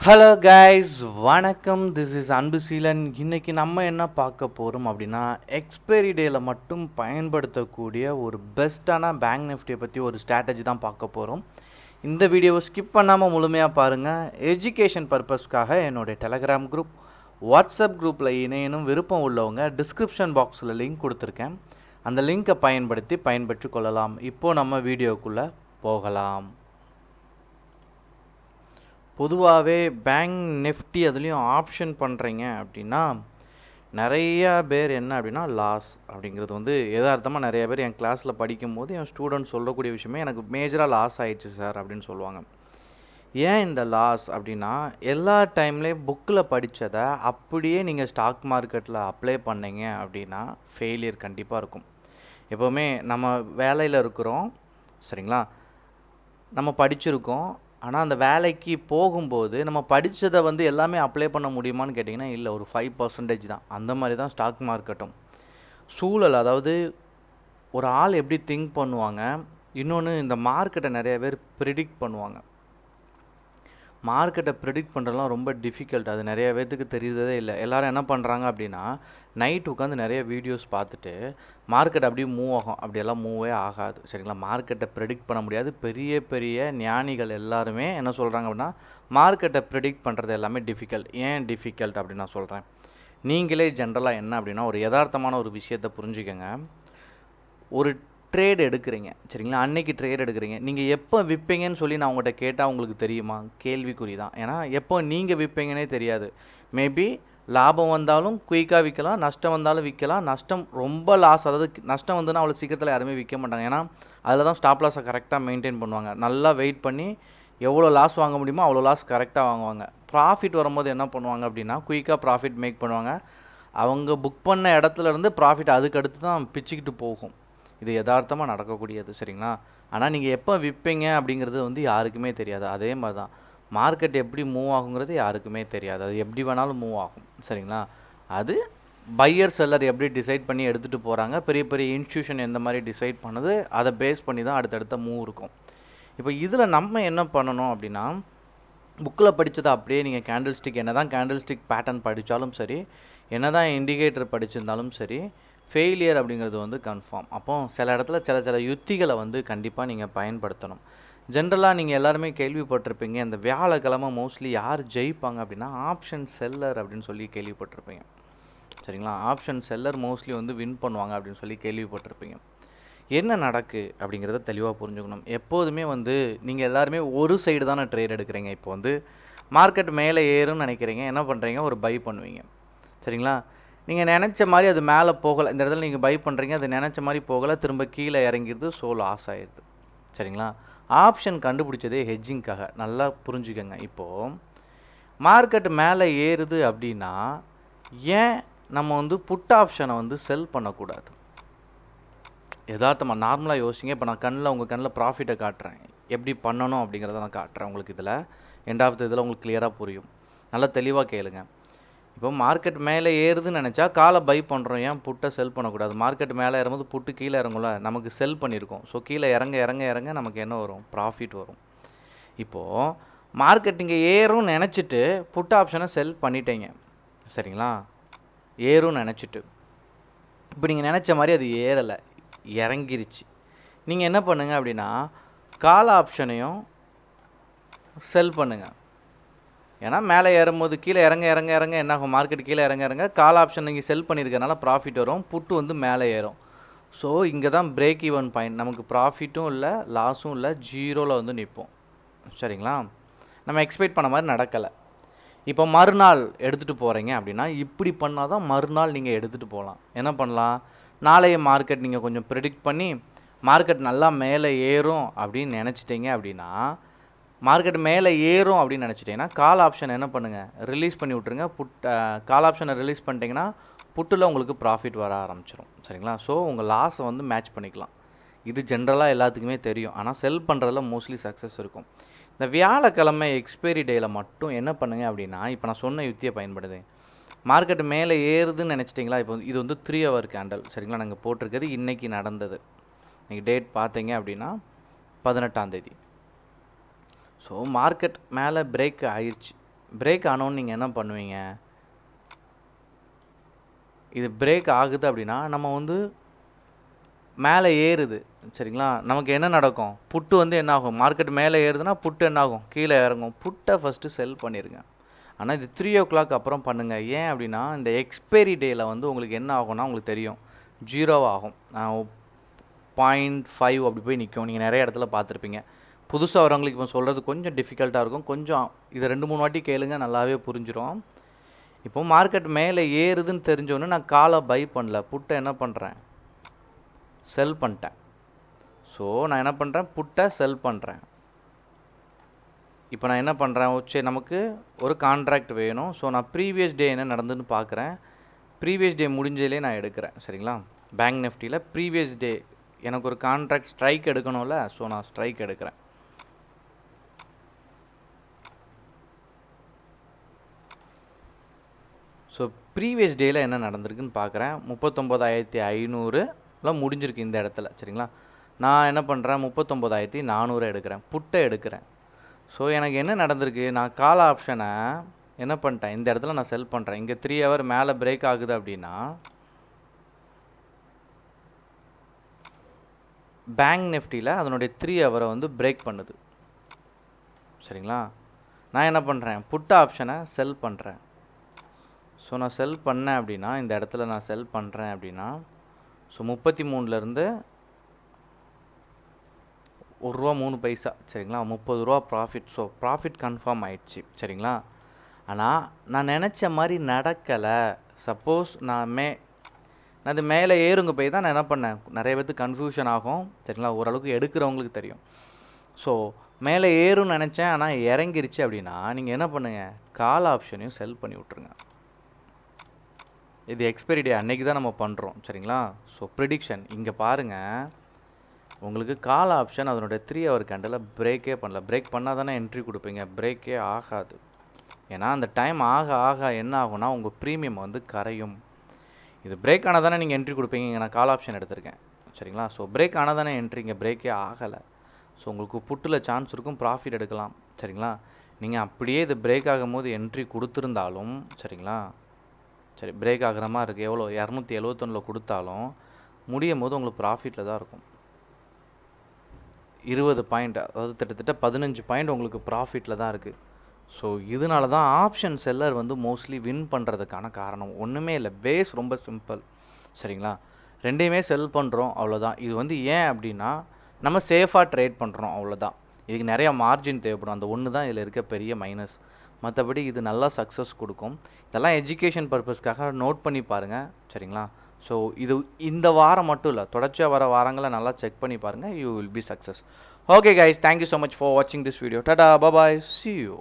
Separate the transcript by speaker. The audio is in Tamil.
Speaker 1: ஹலோ கைஸ், வணக்கம். This is Anbuseelan. இன்னைக்கு நம்ம என்ன பார்க்க போகிறோம் அப்படின்னா, எக்ஸ்பைரி டேயில் மட்டும் பயன்படுத்தக்கூடிய ஒரு பெஸ்ட்டான பேங்க் நிஃப்டியை பற்றி ஒரு ஸ்ட்ராட்டஜி தான் பார்க்க போகிறோம். இந்த வீடியோவை ஸ்கிப் பண்ணாமல் முழுமையாக பாருங்கள். எஜுகேஷன் பர்பஸ்க்காக என்னுடைய டெலகிராம் குரூப், வாட்ஸ்அப் குரூப்பில் இணையனும் விருப்பம் உள்ளவங்க டிஸ்கிரிப்ஷன் பாக்ஸில் லிங்க் கொடுத்துருக்கேன். அந்த லிங்கை பயன்பெற்று கொள்ளலாம். இப்போது நம்ம வீடியோக்குள்ளே போகலாம். பொதுவாகவே பேங்க் நிஃப்டி அதுலேயும் ஆப்ஷன் பண்ணுறீங்க அப்படின்னா நிறையா பேர் என்ன அப்படின்னா லாஸ் அப்படிங்கிறது வந்து யதார்த்தமாக நிறைய பேர் என் கிளாஸில் படிக்கும்போது என் ஸ்டூடெண்ட் சொல்லக்கூடிய விஷயமே எனக்கு மேஜராக லாஸ் ஆயிடுச்சு சார் அப்படின்னு சொல்லுவாங்க. ஏன் இந்த லாஸ் அப்படின்னா, எல்லா டைம்லேயும் புக்கில் படித்ததை அப்படியே நீங்கள் ஸ்டாக் மார்க்கெட்டில் அப்ளை பண்ணீங்க அப்படின்னா ஃபெயிலியர் கண்டிப்பாக இருக்கும். எப்போவுமே நம்ம வேலையில் இருக்கிறோம், சரிங்களா, நம்ம படிச்சிருக்கோம். ஆனால் அந்த வேலைக்கு போகும்போது நம்ம படித்ததை வந்து எல்லாமே அப்ளை பண்ண முடியுமான்னு கேட்டிங்கன்னா இல்லை, ஒரு 5% தான். அந்த மாதிரி தான் ஸ்டாக் மார்க்கெட்டும். சூழல், அதாவது ஒரு ஆள் எப்படி திங்க் பண்ணுவாங்க, இன்னொன்று இந்த மார்க்கெட்டை நிறைய பேர் ப்ரிடிக்ட் பண்ணுவாங்க. மார்க்கெட்டை ப்ரிடிக்ட் பண்ணுறதுலாம் ரொம்ப டிஃபிகல்ட். அது நிறைய பேர்த்துக்கு தெரியுறதே இல்லை. எல்லோரும் என்ன பண்ணுறாங்க அப்படின்னா, நைட் உட்காந்து நிறைய வீடியோஸ் பார்த்துட்டு மார்க்கெட் அப்படியே மூவ் ஆகும். அப்படியெல்லாம் மூவே ஆகாது, சரிங்களா. மார்க்கெட்டை ப்ரிடிக்ட் பண்ண முடியாது. பெரிய பெரிய ஞானிகள் எல்லாருமே என்ன சொல்கிறாங்க அப்படின்னா, மார்க்கெட்டை ப்ரிடிக்ட் பண்ணுறது எல்லாமே டிஃபிகல்ட். ஏன் டிஃபிகல்ட் அப்படின்னு நான் சொல்கிறேன். நீங்களே ஜென்ரலாக என்ன அப்படின்னா, ஒரு யதார்த்தமான ஒரு விஷயத்தை புரிஞ்சுக்கங்க. ஒரு ட்ரேட் எடுக்கிறீங்க, சரிங்களா, அன்னைக்கு ட்ரேட் எடுக்கிறீங்க. நீங்கள் எப்போ விற்பீங்கன்னு சொல்லி நான் உங்கள்கிட்ட கேட்டால் உங்களுக்கு தெரியுமா? கேள்விக்குறி தான். ஏன்னா எப்போ நீங்கள் விற்பீங்கன்னே தெரியாது. மேபி லாபம் வந்தாலும் குயிக்காக விற்கலாம், நஷ்டம் வந்தாலும் விற்கலாம். நஷ்டம் ரொம்ப லாஸ், அதாவது நஷ்டம் வந்துன்னா அவ்வளோ சீக்கிரத்தில் யாருமே விற்க மாட்டாங்க. ஏன்னா அதில் தான் ஸ்டாப் லாஸை கரெக்டாக மெயின்டைன் பண்ணுவாங்க. நல்லா வெயிட் பண்ணி எவ்வளோ லாஸ் வாங்க முடியுமோ அவ்வளோ லாஸ் கரெக்டாக வாங்குவாங்க. ப்ராஃபிட் வரும்போது என்ன பண்ணுவாங்க அப்படின்னா, குயிக்காக ப்ராஃபிட் மேக் பண்ணுவாங்க. அவங்க புக் பண்ண இடத்துல இருந்து ப்ராஃபிட் அதுக்கு அடுத்து தான் பிச்சுக்கிட்டு போகும். இது யதார்த்தமாக நடக்கக்கூடியது, சரிங்களா. ஆனால் நீங்கள் எப்போ விற்பீங்க அப்படிங்கிறது வந்து யாருக்குமே தெரியாது. அதே மாதிரி தான் மார்க்கெட் எப்படி மூவ் ஆகுங்கிறது யாருக்குமே தெரியாது. அது எப்படி வேணாலும் மூவ் ஆகும், சரிங்களா. அது பையர் செல்லர் எப்படி டிசைட் பண்ணி எடுத்துகிட்டு போகிறாங்க, பெரிய பெரிய இன்ஸ்டியூஷன் எந்த மாதிரி டிசைட் பண்ணுது, அதை பேஸ் பண்ணி தான் அடுத்தடுத்த மூவ் இருக்கும். இப்போ இதில் நம்ம என்ன பண்ணணும் அப்படின்னா, புக்கில் படித்ததை அப்படியே நீங்கள் கேண்டில் ஸ்டிக், என்ன தான் கேண்டில் ஸ்டிக் பேட்டர்ன் படித்தாலும் சரி, என்ன தான் இண்டிகேட்டர் படிச்சிருந்தாலும் சரி, ஃபெயிலியர் அப்படிங்கிறது வந்து கன்ஃபார்ம். அப்போ சில இடத்துல சில யுத்திகளை வந்து கண்டிப்பாக நீங்கள் பயன்படுத்தணும். ஜென்ரலாக நீங்கள் எல்லாருமே கேள்விப்பட்டிருப்பீங்க, இந்த வியாழக்கிழமை மோஸ்ட்லி யார் ஜெயிப்பாங்க அப்படின்னா ஆப்ஷன் செல்லர் அப்படின்னு சொல்லி கேள்விப்பட்டிருப்பீங்க, சரிங்களா. ஆப்ஷன் செல்லர் மோஸ்ட்லி வந்து வின் பண்ணுவாங்க அப்படின்னு சொல்லி கேள்விப்பட்டிருப்பீங்க. என்ன நடக்கு அப்படிங்கிறத தெளிவாக புரிஞ்சுக்கணும். எப்போதுமே வந்து நீங்கள் எல்லாருமே ஒரு சைடு தானே ட்ரேட் எடுக்கிறீங்க. இப்போ வந்து மார்க்கெட் மேலே ஏறும்னு நினைக்கிறீங்க, என்ன பண்ணுறீங்க, ஒரு பை பண்ணுவீங்க, சரிங்களா. நீங்கள் நினச்ச மாதிரி அது மேலே போகலை, இந்த இடத்துல நீங்கள் பை பண்ணுறீங்க, அது நினச்ச மாதிரி போகலை, திரும்ப கீழே இறங்கிடுது, ஸோ லாஸ் ஆகிடுது, சரிங்களா. ஆப்ஷன் கண்டுபிடிச்சதே ஹெட்ஜிங்காக, நல்லா புரிஞ்சுக்கங்க. இப்போது மார்க்கெட் மேலே ஏறுது அப்படின்னா ஏன் நம்ம வந்து புட் ஆப்ஷனை வந்து செல் பண்ணக்கூடாது? யதார்த்தமாக நார்மலாக யோசிங்க. இப்போ நான் உங்கள் கண்ணில் ப்ராஃபிட்டை காட்டுறேன், எப்படி பண்ணணும் அப்படிங்கிறத நான் காட்டுறேன் உங்களுக்கு. இதில் எண்ட் ஆஃப் இதில் உங்களுக்கு கிளியராக புரியும். நல்லா தெளிவாக கேளுங்க. இப்போ மார்க்கெட் மேலே ஏறுதுன்னு நினச்சா காலை பை பண்ணுறோம், ஏன் புட்டை செல் பண்ணக்கூடாது? மார்க்கெட் மேலே ஏறும்போது புட்டு கீழே இறங்கும்ல, நமக்கு செல் பண்ணியிருக்கோம். ஸோ கீழே இறங்க நமக்கு என்ன வரும்? ப்ராஃபிட் வரும். இப்போது மார்க்கெட் இங்கே ஏறும்னு நினச்சிட்டு புட் ஆப்ஷனை செல் பண்ணிட்டீங்க, சரிங்களா. ஏறும்னு நினச்சிட்டு இப்போ நீங்கள் நினச்ச மாதிரி அது ஏறலை, இறங்கிருச்சு. நீங்கள் என்ன பண்ணுங்க அப்படின்னா, கால் ஆப்ஷனையும் செல் பண்ணுங்கள். ஏன்னா மேலே ஏறும்போது கீழே இறங்க என்ன ஆகும்? மார்க்கெட் கீழே இறங்க கால் ஆப்ஷன் நீங்கள் செல் பண்ணியிருக்கனால ப்ராஃபிட் வரும், புட்டு வந்து மேலே ஏறும். ஸோ இங்கே தான் பிரேக் ஈவன் பாயிண்ட். நமக்கு ப்ராஃபிட்டும் இல்லை, லாஸும் இல்லை, ஜீரோவில் வந்து நிற்போம், சரிங்களா. நம்ம எக்ஸ்பெக்ட் பண்ண மாதிரி நடக்கலை. இப்போ மறுநாள் எடுத்துகிட்டு போகிறீங்க அப்படின்னா இப்படி பண்ணால் தான் மறுநாள் நீங்கள் எடுத்துகிட்டு போகலாம். என்ன பண்ணலாம்? நாளைய மார்க்கெட் நீங்கள் கொஞ்சம் ப்ரெடிக்ட் பண்ணி மார்க்கெட் நல்லா மேலே ஏறும் அப்படின்னு நினச்சிட்டிங்க அப்படின்னா, மார்க்கெட் மேலே ஏறும் அப்படின்னு நினச்சிட்டிங்கன்னா கால் ஆப்ஷன் என்ன பண்ணுங்கள், ரிலீஸ் பண்ணி விட்ருங்க. கால் ஆப்ஷனை ரிலீஸ் பண்ணிட்டீங்கன்னா புட்டில் உங்களுக்கு ப்ராஃபிட் வர ஆரம்பிச்சிடும், சரிங்களா. ஸோ உங்கள் லாஸை வந்து மேட்ச் பண்ணிக்கலாம். இது ஜென்ரலாக எல்லாத்துக்குமே தெரியும். ஆனால் செல் பண்ணுறதுல மோஸ்ட்லி சக்ஸஸ் இருக்கும். இந்த வியாழக்கிழமை எக்ஸ்பைரி டேயில் மட்டும் என்ன பண்ணுங்க அப்படின்னா, இப்போ நான் சொன்ன யுத்தியை பயன்படுது. மார்க்கெட் மேலே ஏறுதுன்னு நினச்சிட்டிங்களா, இப்போ இது வந்து 3 hour கேண்டல், சரிங்களா. நாங்கள் போட்டிருக்கிறது இன்றைக்கி நடந்தது. இன்றைக்கி டேட் பார்த்தீங்க அப்படின்னா 18ஆம் தேதி. ஸோ மார்க்கெட் மேலே பிரேக் ஆயிடுச்சு, பிரேக் ஆனோன்னு நீங்கள் என்ன பண்ணுவீங்க? இது பிரேக் ஆகுது அப்படின்னா நம்ம வந்து மேலே ஏறுது சரிங்களா? நமக்கு என்ன நடக்கும்? புட்டு வந்து என்ன ஆகும்? மார்க்கெட் மேலே ஏறுதுன்னா புட்டு என்ன ஆகும்? கீழே இறங்கும். புட்டை ஃபஸ்ட்டு செல் பண்ணிடுங்க. ஆனால் இது 3 o'clock அப்புறம் பண்ணுங்கள். ஏன் அப்படின்னா இந்த எக்ஸ்பைரி டேயில் வந்து உங்களுக்கு என்ன ஆகும்னா உங்களுக்கு தெரியும் 0 ஆகும். 0.5 அப்படி போய் நிற்கும். நீங்கள் நிறைய இடத்துல பார்த்துருப்பீங்க. புதுசாக வரவங்களுக்கு இப்போ சொல்கிறது கொஞ்சம் டிஃபிகல்ட்டாக இருக்கும். கொஞ்சம் இதை 2-3 வாட்டி கேளுங்க, நல்லாவே புரிஞ்சிடும். இப்போ மார்க்கெட் மேலே ஏறுதுன்னு தெரிஞ்சோன்னு நான் காலை பை பண்ணல, புட்டை என்ன பண்ணுறேன்? செல் பண்ணிட்டேன். ஸோ நான் என்ன பண்ணுறேன்? புட்டை செல் பண்ணுறேன். இப்போ நான் என்ன பண்ணுறேன்? சரி, நமக்கு ஒரு கான்ட்ராக்ட் வேணும். ஸோ நான் ப்ரீவியஸ் டே என்ன நடந்துன்னு பார்க்குறேன். ப்ரீவியஸ் டே முடிஞ்சதுலேயே நான் எடுக்கிறேன் சரிங்களா? பேங்க் நிஃப்டியில் ப்ரீவியஸ் டே எனக்கு ஒரு கான்ட்ராக்ட் ஸ்ட்ரைக் எடுக்கணும்ல, ஸோ நான் ஸ்ட்ரைக் எடுக்கிறேன். ஸோ ப்ரீவியஸ் டேயில் என்ன நடந்திருக்குன்னு பார்க்குறேன். 39,500 முடிஞ்சிருக்கு இந்த இடத்துல சரிங்களா? நான் என்ன பண்ணுறேன்? 39,400 எடுக்கிறேன், புட்டை எடுக்கிறேன். ஸோ எனக்கு என்ன நடந்திருக்கு? நான் கால் ஆப்ஷனை என்ன பண்ணிட்டேன்? இந்த இடத்துல நான் செல் பண்ணுறேன். இங்கே 3 hour மேலே பிரேக் ஆகுது அப்படின்னா பேங்க் நிஃப்டியில் அதனுடைய 3 hour வந்து பிரேக் பண்ணுது சரிங்களா? நான் என்ன பண்ணுறேன்? புட் ஆப்ஷனை செல் பண்ணுறேன். ஸோ நான் செல் பண்ணேன் அப்படின்னா இந்த இடத்துல நான் செல் பண்ணுறேன் அப்படின்னா ஸோ 33லேருந்து ₹1.03 சரிங்களா? 30 ரூபா ப்ராஃபிட். ஸோ ப்ராஃபிட் கன்ஃபார்ம் ஆயிடுச்சு சரிங்களா? ஆனால் நான் நினச்ச மாதிரி நடக்கலை. சப்போஸ் நான் அது மேலே ஏறுங்க போய் தான் நான் என்ன பண்ணேன்? நிறைய பேருக்கு கன்ஃபியூஷன் ஆகும் சரிங்களா? ஓரளவுக்கு எடுக்கிறவங்களுக்கு தெரியும். ஸோ மேலே ஏறும்னு நினச்சேன், ஆனால் இறங்கிருச்சு அப்படின்னா நீங்கள் என்ன பண்ணுங்கள்? கால் ஆப்ஷனையும் செல் பண்ணி விட்ருங்க. இது எக்ஸ்பைரி டே அன்னைக்கு தான் நம்ம பண்ணுறோம் சரிங்களா? ஸோ ப்ரிடிக்ஷன் இங்கே பாருங்கள். உங்களுக்கு கால் ஆப்ஷன் அதனுடைய 3 hour கேண்டில் பிரேக்கே பண்ணல. பிரேக் பண்ணால் தானே என்ட்ரி கொடுப்பீங்க. பிரேக்கே ஆகாது. ஏன்னா அந்த டைம் ஆக ஆக என்ன ஆகும்னா உங்கள் ப்ரீமியம் வந்து கரையும். இது பிரேக் ஆனால் தானே நீங்கள் என்ட்ரி கொடுப்பீங்க. இங்கே நான் கால் ஆப்ஷன் எடுத்திருக்கேன் சரிங்களா? ஸோ பிரேக் ஆனால் தானே என்ட்ரி, இங்கே பிரேக்கே ஆகலை. ஸோ உங்களுக்கு புட்டில் சான்ஸ் இருக்கும், ப்ராஃபிட் எடுக்கலாம் சரிங்களா? நீங்கள் அப்படியே இது பிரேக் ஆகும் போது என்ட்ரி கொடுத்துருந்தாலும் சரிங்களா? சரி, பிரேக் ஆகிற மாதிரி இருக்குது. எவ்வளோ 271 கொடுத்தாலும் முடியும் போது உங்களுக்கு ப்ராஃபிட்டில் தான் இருக்கும். 20 பாயிண்ட், அதாவது கிட்டத்தட்ட 15 பாயிண்ட் உங்களுக்கு ப்ராஃபிட்டில் தான் இருக்குது. ஸோ இதனால தான் ஆப்ஷன் செல்லர் வந்து மோஸ்ட்லி வின் பண்ணுறதுக்கான காரணம் ஒன்றுமே இல்லை. பேஸ் ரொம்ப சிம்பிள் சரிங்களா? ரெண்டையுமே செல் பண்ணுறோம் அவ்வளோதான். இது வந்து ஏன் அப்படின்னா நம்ம சேஃபாக ட்ரேட் பண்ணுறோம் அவ்வளோதான். இதுக்கு நிறையா மார்ஜின் தேவைப்படும். அந்த ஒன்று தான் இதில் இருக்க பெரிய மைனஸ். மற்றபடி இது நல்லா சக்ஸஸ் கொடுக்கும். இதெல்லாம் எஜுகேஷன் பர்பஸ்க்காக நோட் பண்ணி பாருங்கள் சரிங்களா? ஸோ இது இந்த வாரம் மட்டும் இல்லை, தொடர்ச்சியாக வர வாரங்களை நல்லா செக் பண்ணி பாருங்கள். You will be success. Okay guys, thank you so much for வாட்சிங் this video. Tata, bye, see you.